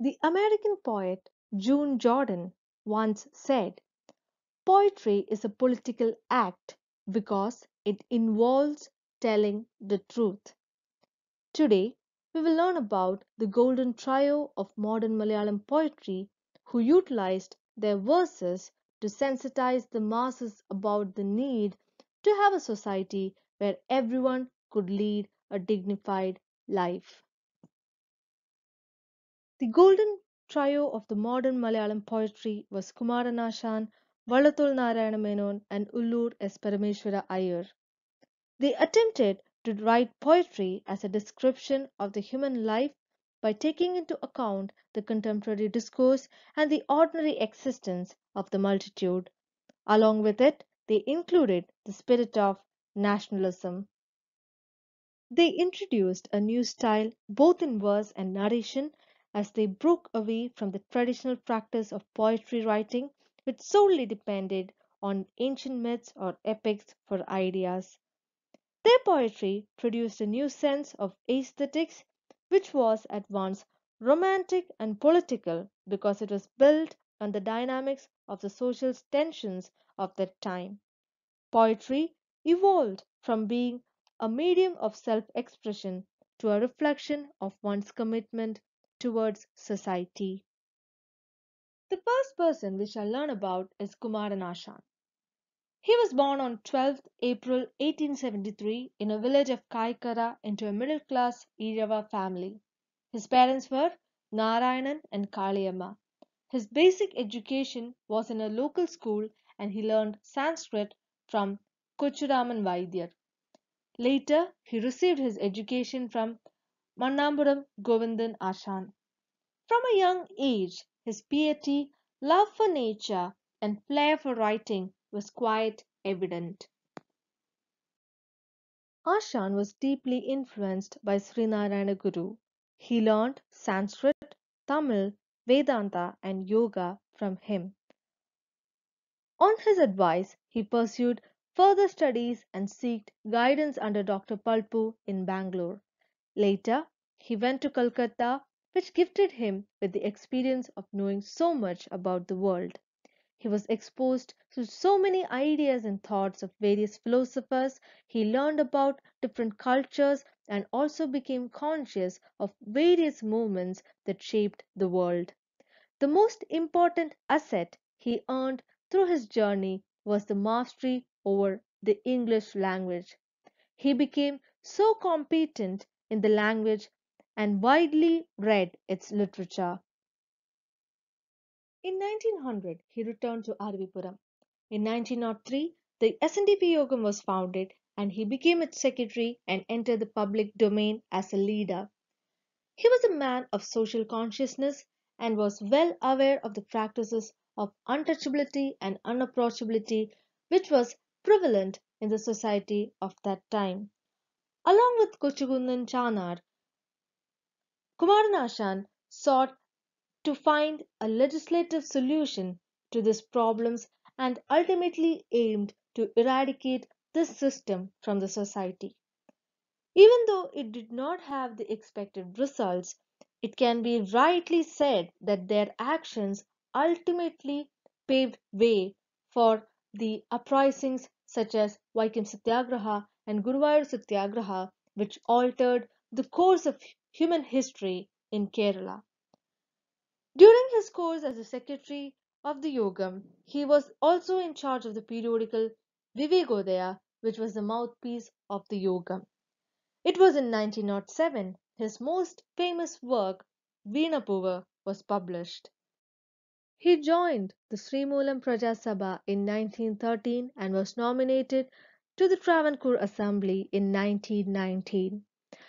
The American poet June Jordan once said, "Poetry is a political act because it involves telling the truth." Today, we will learn about the golden trio of modern Malayalam poetry who utilized their verses to sensitize the masses about the need to have a society where everyone could lead a dignified life. The golden trio of the modern Malayalam poetry was Kumaran Asan, Vallathol and Ulloor esparmeshwara Iyer. They attempted to write poetry as a description of the human life by taking into account the contemporary discourse and the ordinary existence of the multitude. Along with it, they included the spirit of nationalism. They introduced a new style both in verse and narration as they broke away from the traditional practice of poetry writing, which solely depended on ancient myths or epics for ideas. Their poetry produced a new sense of aesthetics, which was at once romantic and political because it was built on the dynamics of the social tensions of that time. Poetry evolved from being a medium of self expression to a reflection of one's commitment towards society. The first person we shall learn about is Kumaran Asan. He was born on 12th April 1873 in a village of Kaikara into a middle class Irava family. His parents were Narayanan and Kaliyamma. His basic education was in a local school and he learned Sanskrit from Kochuraman Vaidyar. Later, he received his education from Mannamburam Govindan Ashan. From a young age, his piety, love for nature, and flair for writing was quite evident. Ashan was deeply influenced by Srinarayana Guru. He learned Sanskrit, Tamil, Vedanta, and Yoga from him. On his advice, he pursued further studies and sought guidance under Dr. Palpu in Bangalore. Later, he went to Calcutta, which gifted him with the experience of knowing so much about the world. He was exposed to so many ideas and thoughts of various philosophers, he learned about different cultures and also became conscious of various movements that shaped the world. The most important asset he earned through his journey was the mastery over the English language. He became so competent in the language and widely read its literature. In 1900, he returned to Aravipuram. In 1903, the SNDP Yoga was founded and he became its secretary and entered the public domain as a leader. He was a man of social consciousness and was well aware of the practices of untouchability and unapproachability which was prevalent in the society of that time. Along with Kochugundan Chanar, Kumaran Asan sought to find a legislative solution to these problems and ultimately aimed to eradicate this system from the society. Even though it did not have the expected results, it can be rightly said that their actions ultimately paved way for the uprisings such as Vaikam Satyagraha and Guruvayur Satyagraha, which altered the course of human history in Kerala. During his course as a secretary of the Yogam, he was also in charge of the periodical Vivekodaya, which was the mouthpiece of the Yogam. It was in 1907 his most famous work, Veenapuva, was published. He joined the Srimulam Praja Sabha in 1913 and was nominated to the Travancore Assembly in 1919.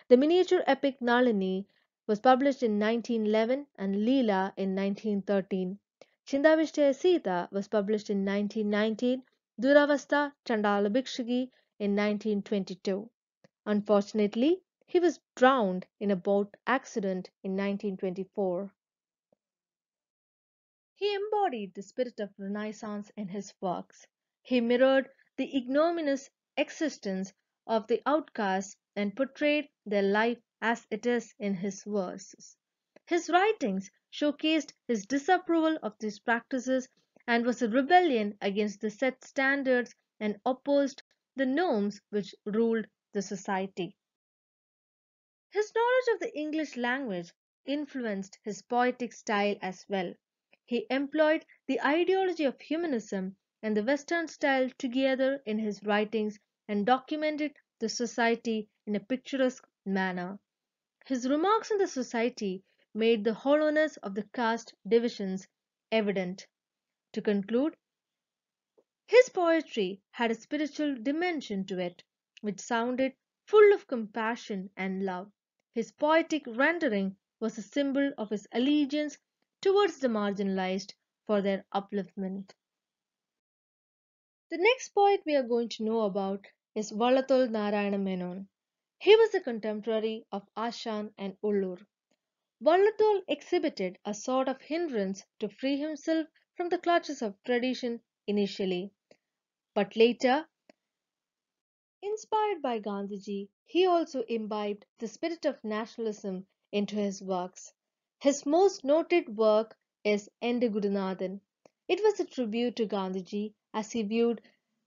The miniature epic Nalini was published in 1911 and Leela in 1913. Chindavishya Sita was published in 1919, Duravastha Chandala Bhikshagi in 1922. Unfortunately, he was drowned in a boat accident in 1924. He embodied the spirit of Renaissance in his works. He mirrored the ignominious existence of the outcasts and portrayed their life as it is in his verses. His writings showcased his disapproval of these practices and was a rebellion against the set standards and opposed the norms which ruled the society. His knowledge of the English language influenced his poetic style as well. He employed the ideology of humanism and the Western style together in his writings and documented the society in a picturesque manner. His remarks on the society made the hollowness of the caste divisions evident. To conclude, his poetry had a spiritual dimension to it, which sounded full of compassion and love. His poetic rendering was a symbol of his allegiance towards the marginalized for their upliftment. The next poet we are going to know about is Vallathol Menon. He was a contemporary of Ashan and Ulur. Vallathol exhibited a sort of hindrance to free himself from the clutches of tradition initially, but later, inspired by Gandhiji, he also imbibed the spirit of nationalism into his works. His most noted work is Ende Gurunathan. It was a tribute to Gandhiji as he viewed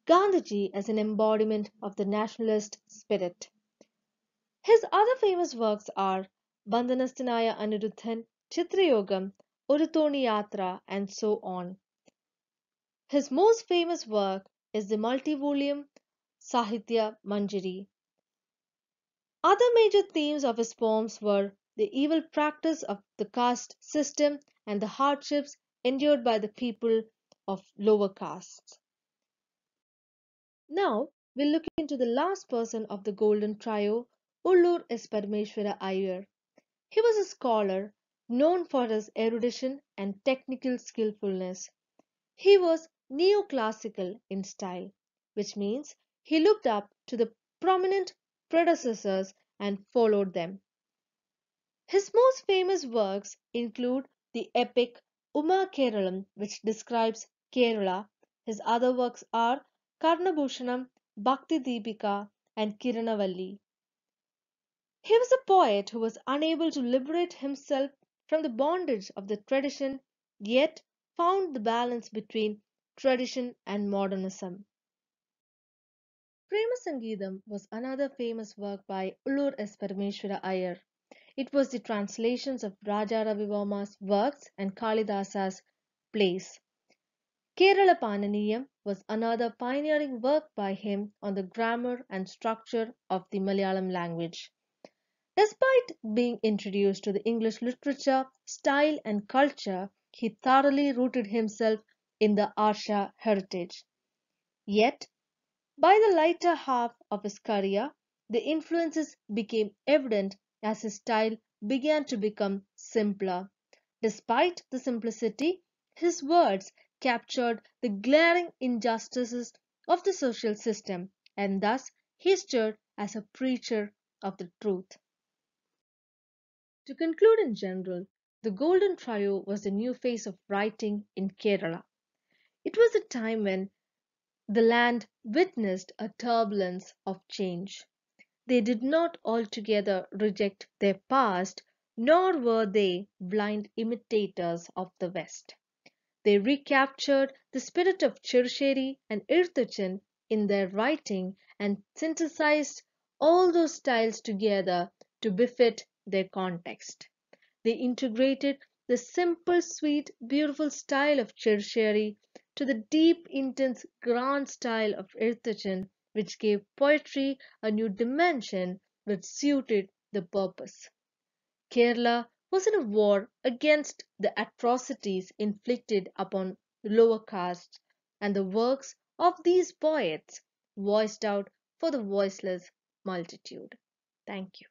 Gandhiji as an embodiment of the nationalist spirit. His other famous works are Bandhanasthanaya Aniruddhan, Chitrayogam, Urutoni Yatra, and so on. His most famous work is the multi-volume Sahitya Manjari. Other major themes of his poems were the evil practice of the caste system and the hardships endured by the people of lower castes. Now we'll look into the last person of the golden trio, Ulur Esparmeshwara Iyer. He was a scholar known for his erudition and technical skillfulness. He was neoclassical in style, which means he looked up to the prominent predecessors and followed them. His most famous works include the epic Uma Keralam, which describes Kerala. His other works are Karnabhushanam, Bhakti Deepika, and Kiranavalli. He was a poet who was unable to liberate himself from the bondage of the tradition, yet found the balance between tradition and modernism. Prema Sangeetham was another famous work by Ulur Esparmeshwara Iyer. It was the translations of Raja Ravivarma's works and Kalidasa's plays. Kerala Pananiyam was another pioneering work by him on the grammar and structure of the Malayalam language. Despite being introduced to the English literature, style, and culture, he thoroughly rooted himself in the Arsha heritage. Yet, by the later half of his career, the influences became evident as his style began to become simpler. Despite the simplicity, his words captured the glaring injustices of the social system, and thus he stood as a preacher of the truth. To conclude in general, the Golden Trio was the new phase of writing in Kerala. It was a time when the land witnessed a turbulence of change. They did not altogether reject their past, nor were they blind imitators of the West. They recaptured the spirit of Chirsheri and Irthuchan in their writing and synthesized all those styles together to befit their context. They integrated the simple, sweet, beautiful style of Chirsheri to the deep, intense, grand style of Irthuchan, which gave poetry a new dimension which suited the purpose. Kerala was in a war against the atrocities inflicted upon the lower castes, and the works of these poets voiced out for the voiceless multitude. Thank you.